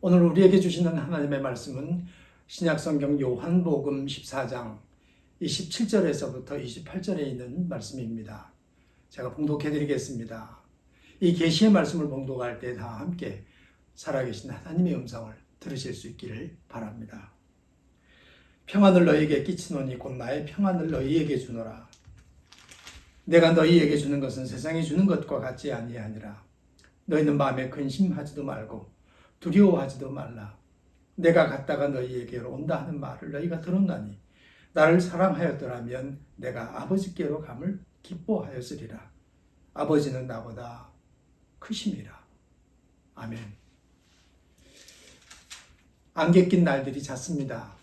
오늘 우리에게 주시는 하나님의 말씀은 신약성경 요한복음 14장 27절에서부터 28절에 있는 말씀입니다. 제가 봉독해 드리겠습니다. 이 계시의 말씀을 봉독할 때 다 함께 살아계신 하나님의 음성을 들으실 수 있기를 바랍니다. 평안을 너희에게 끼치노니 곧 나의 평안을 너희에게 주노라. 내가 너희에게 주는 것은 세상이 주는 것과 같지 아니하니라. 너희는 마음에 근심하지도 말고 두려워하지도 말라. 내가 갔다가 너희에게로 온다 하는 말을 너희가 들었나니 나를 사랑하였더라면 내가 아버지께로 감을 기뻐하였으리라. 아버지는 나보다 크심이라. 아멘. 안개 낀 날들이 잦습니다.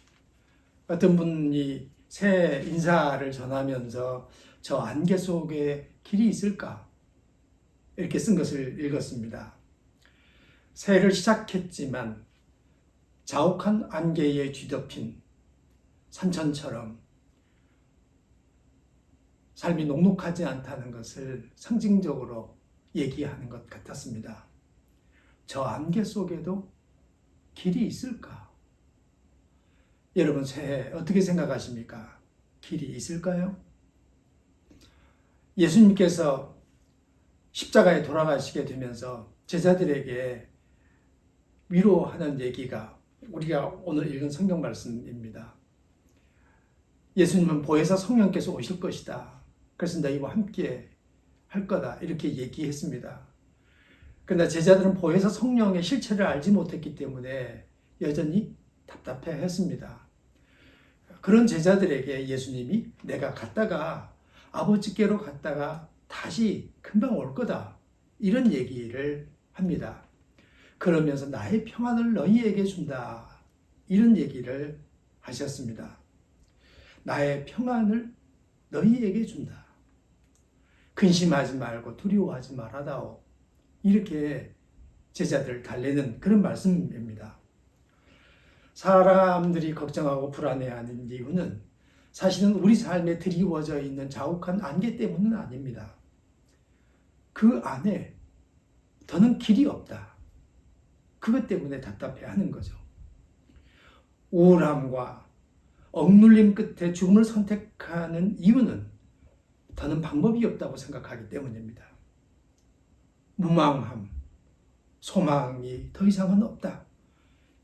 어떤 분이 새해 인사를 전하면서 저 안개 속에 길이 있을까? 이렇게 쓴 것을 읽었습니다. 새해를 시작했지만 자욱한 안개에 뒤덮인 산천처럼 삶이 녹록하지 않다는 것을 상징적으로 얘기하는 것 같았습니다. 저 안개 속에도 길이 있을까? 여러분 새해 어떻게 생각하십니까? 길이 있을까요? 예수님께서 십자가에 돌아가시게 되면서 제자들에게 위로하는 얘기가 우리가 오늘 읽은 성경 말씀입니다. 예수님은 보혜사 성령께서 오실 것이다. 그래서 너희와 함께 할 거다. 이렇게 얘기했습니다. 그러나 제자들은 보혜사 성령의 실체를 알지 못했기 때문에 여전히 답답해 했습니다. 그런 제자들에게 예수님이 내가 갔다가 아버지께로 갔다가 다시 금방 올 거다. 이런 얘기를 합니다. 그러면서 나의 평안을 너희에게 준다. 이런 얘기를 하셨습니다. 나의 평안을 너희에게 준다. 근심하지 말고 두려워하지 말아다오. 이렇게 제자들을 달래는 그런 말씀입니다. 사람들이 걱정하고 불안해하는 이유는 사실은 우리 삶에 드리워져 있는 자욱한 안개 때문은 아닙니다. 그 안에 더는 길이 없다. 그것 때문에 답답해하는 거죠. 우울함과 억눌림 끝에 죽음을 선택하는 이유는 더는 방법이 없다고 생각하기 때문입니다. 무망함, 소망이 더 이상은 없다.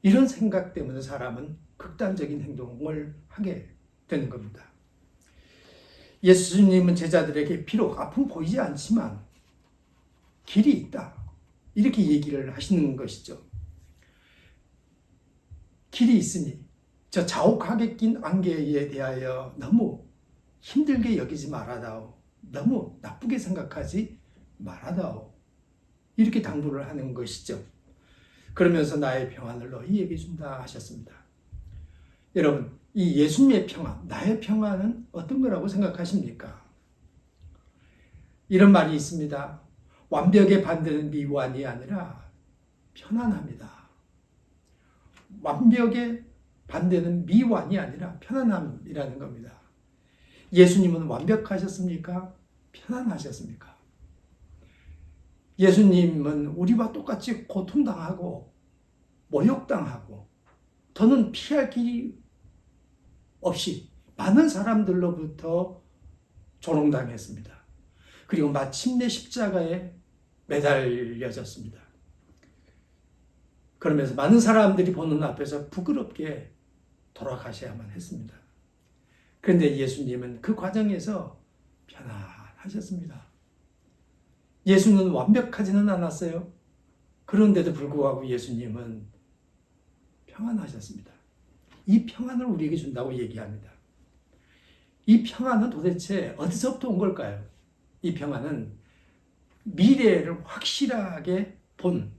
이런 생각 때문에 사람은 극단적인 행동을 하게 되는 겁니다. 예수님은 제자들에게 비록 앞은 보이지 않지만 길이 있다. 이렇게 얘기를 하시는 것이죠. 길이 있으니 저 자욱하게 낀 안개에 대하여 너무 힘들게 여기지 말아다오. 너무 나쁘게 생각하지 말아다오. 이렇게 당부를 하는 것이죠. 그러면서 나의 평안을 너희에게 준다 하셨습니다. 여러분, 이 예수님의 평안, 나의 평안은 어떤 거라고 생각하십니까? 이런 말이 있습니다. 완벽의 반대는 미완이 아니라 편안합니다. 완벽의 반대는 미완이 아니라 편안함이라는 겁니다. 예수님은 완벽하셨습니까? 편안하셨습니까? 예수님은 우리와 똑같이 고통당하고 모욕당하고 더는 피할 길이 없이 많은 사람들로부터 조롱당했습니다. 그리고 마침내 십자가에 매달려졌습니다. 그러면서 많은 사람들이 보는 앞에서 부끄럽게 돌아가셔야만 했습니다. 그런데 예수님은 그 과정에서 편안하셨습니다. 예수는 완벽하지는 않았어요. 그런데도 불구하고 예수님은 평안하셨습니다. 이 평안을 우리에게 준다고 얘기합니다. 이 평안은 도대체 어디서부터 온 걸까요? 이 평안은 미래를 확실하게 본,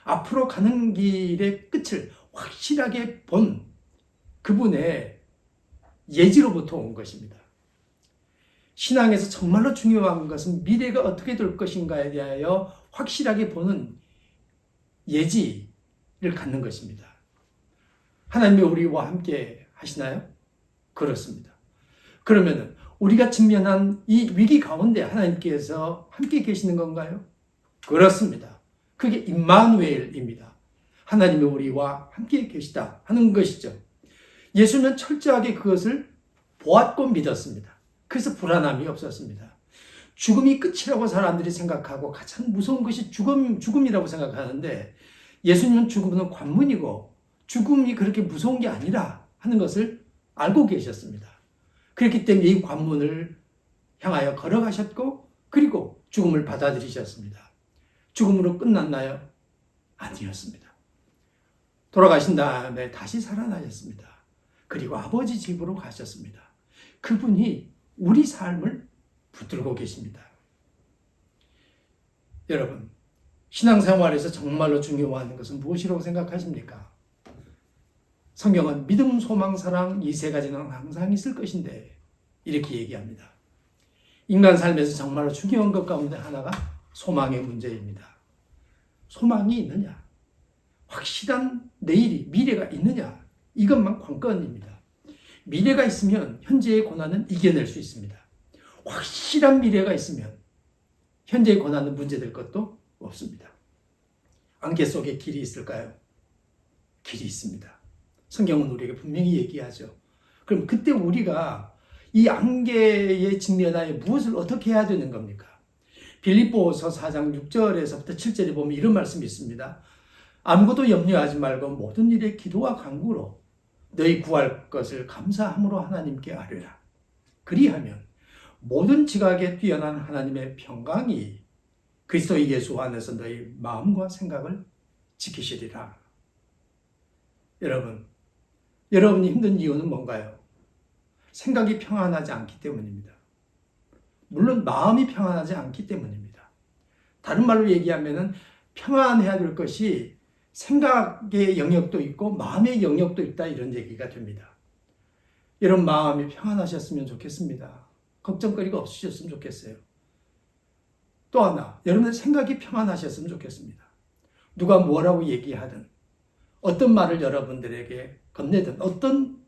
앞으로 가는 길의 끝을 확실하게 본 그분의 예지로부터 온 것입니다. 신앙에서 정말로 중요한 것은 미래가 어떻게 될 것인가에 대하여 확실하게 보는 예지를 갖는 것입니다. 하나님이 우리와 함께 하시나요? 그렇습니다. 그러면 우리가 직면한 이 위기 가운데 하나님께서 함께 계시는 건가요? 그렇습니다. 그게 임마누엘입니다. 하나님이 우리와 함께 계시다 하는 것이죠. 예수는 철저하게 그것을 보았고 믿었습니다. 그래서 불안함이 없었습니다. 죽음이 끝이라고 사람들이 생각하고 가장 무서운 것이 죽음이라고 생각하는데 예수님은 죽음은 관문이고 죽음이 그렇게 무서운 게 아니라 하는 것을 알고 계셨습니다. 그렇기 때문에 이 관문을 향하여 걸어가셨고 그리고 죽음을 받아들이셨습니다. 죽음으로 끝났나요? 아니었습니다. 돌아가신 다음에 다시 살아나셨습니다. 그리고 아버지 집으로 가셨습니다. 그분이 우리 삶을 붙들고 계십니다. 여러분, 신앙생활에서 정말로 중요한 것은 무엇이라고 생각하십니까? 성경은 믿음, 소망, 사랑 이 세 가지는 항상 있을 것인데 이렇게 얘기합니다. 인간 삶에서 정말로 중요한 것 가운데 하나가 소망의 문제입니다. 소망이 있느냐? 확실한 내일이, 미래가 있느냐? 이것만 관건입니다. 미래가 있으면 현재의 고난은 이겨낼 수 있습니다. 확실한 미래가 있으면 현재의 고난은 문제될 것도 없습니다. 안개 속에 길이 있을까요? 길이 있습니다. 성경은 우리에게 분명히 얘기하죠. 그럼 그때 우리가 이 안개에 직면하여 무엇을 어떻게 해야 되는 겁니까? 빌립보서 4장 6절에서부터 7절에 보면 이런 말씀이 있습니다. 아무것도 염려하지 말고 모든 일에 기도와 간구로 너희 구할 것을 감사함으로 하나님께 아뢰라. 그리하면 모든 지각에 뛰어난 하나님의 평강이 그리스도 예수 안에서 너희 마음과 생각을 지키시리라. 여러분이 힘든 이유는 뭔가요? 생각이 평안하지 않기 때문입니다. 물론 마음이 평안하지 않기 때문입니다. 다른 말로 얘기하면 평안해야 될 것이 생각의 영역도 있고 마음의 영역도 있다 이런 얘기가 됩니다. 여러분 마음이 평안하셨으면 좋겠습니다. 걱정거리가 없으셨으면 좋겠어요. 또 하나, 여러분의 생각이 평안하셨으면 좋겠습니다. 누가 뭐라고 얘기하든 어떤 말을 여러분들에게 건네든 어떤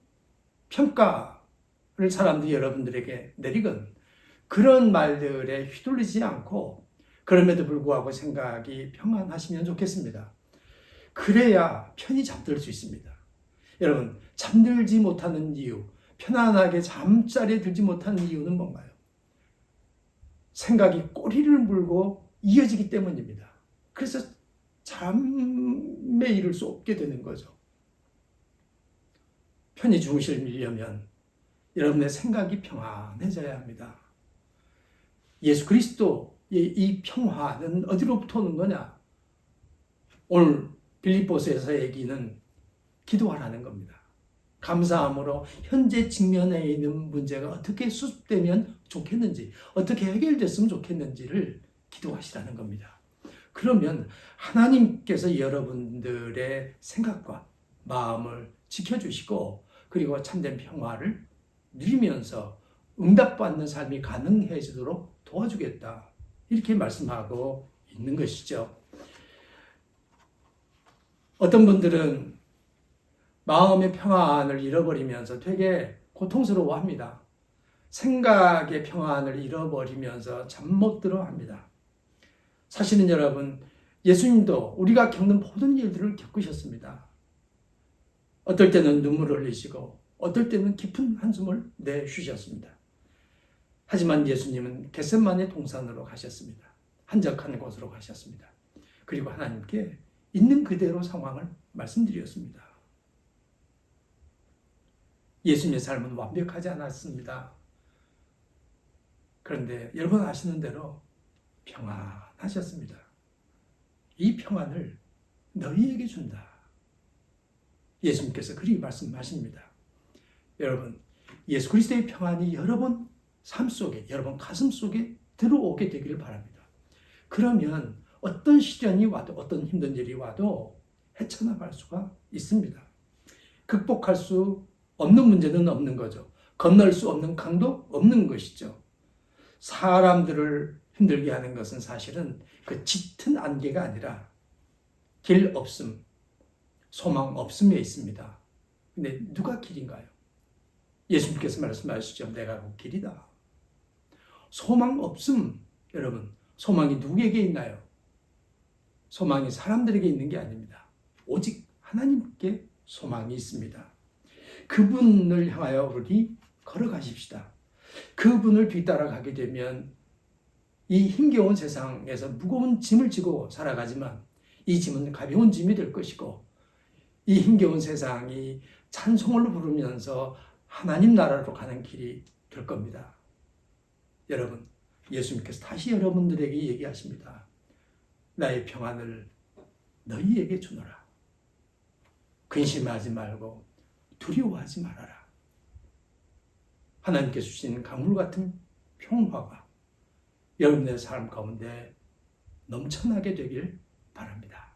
평가를 사람들이 여러분들에게 내리건 그런 말들에 휘둘리지 않고 그럼에도 불구하고 생각이 평안하시면 좋겠습니다. 그래야 편히 잠들 수 있습니다. 여러분, 잠들지 못하는 이유, 편안하게 잠자리에 들지 못하는 이유는 뭔가요? 생각이 꼬리를 물고 이어지기 때문입니다. 그래서 잠에 이를 수 없게 되는 거죠. 편히 주무시려면 여러분의 생각이 평안해져야 합니다. 예수 그리스도의 이 평화는 어디로부터 오는 거냐? 오늘 빌립보서에서 얘기는 기도하라는 겁니다. 감사함으로 현재 직면해 있는 문제가 어떻게 수습되면 좋겠는지, 어떻게 해결됐으면 좋겠는지를 기도하시라는 겁니다. 그러면 하나님께서 여러분들의 생각과 마음을 지켜주시고 그리고 참된 평화를 누리면서 응답받는 삶이 가능해지도록 도와주겠다. 이렇게 말씀하고 있는 것이죠. 어떤 분들은 마음의 평안을 잃어버리면서 되게 고통스러워합니다. 생각의 평안을 잃어버리면서 잠 못 들어 합니다. 사실은 여러분, 예수님도 우리가 겪는 모든 일들을 겪으셨습니다. 어떨 때는 눈물을 흘리시고 어떨 때는 깊은 한숨을 내쉬셨습니다. 하지만 예수님은 겟세마네 동산으로 가셨습니다. 한적한 곳으로 가셨습니다. 그리고 하나님께 있는 그대로 상황을 말씀드렸습니다. 예수님의 삶은 완벽하지 않았습니다. 그런데 여러분 아시는 대로 평안하셨습니다. 이 평안을 너희에게 준다. 예수님께서 그리 말씀하십니다. 여러분, 예수 그리스도의 평안이 여러분 삶 속에, 여러분 가슴 속에 들어오게 되기를 바랍니다. 그러면 어떤 시련이 와도, 어떤 힘든 일이 와도 헤쳐나갈 수가 있습니다. 극복할 수 없는 문제는 없는 거죠. 건널 수 없는 강도 없는 것이죠. 사람들을 힘들게 하는 것은 사실은 그 짙은 안개가 아니라 길 없음, 소망 없음에 있습니다. 근데 누가 길인가요? 예수님께서 말씀하시죠. 내가 그 길이다. 소망 없음, 여러분, 소망이 누구에게 있나요? 소망이 사람들에게 있는 게 아닙니다. 오직 하나님께 소망이 있습니다. 그분을 향하여 우리 걸어가십시다. 그분을 뒤따라가게 되면 이 힘겨운 세상에서 무거운 짐을 지고 살아가지만 이 짐은 가벼운 짐이 될 것이고 이 힘겨운 세상이 찬송을 부르면서 하나님 나라로 가는 길이 될 겁니다. 여러분, 예수님께서 다시 여러분들에게 얘기하십니다. 나의 평안을 너희에게 주노라. 근심하지 말고 두려워하지 말아라. 하나님께서 주신 강물 같은 평화가 여러분의 삶 가운데 넘쳐나게 되길 바랍니다.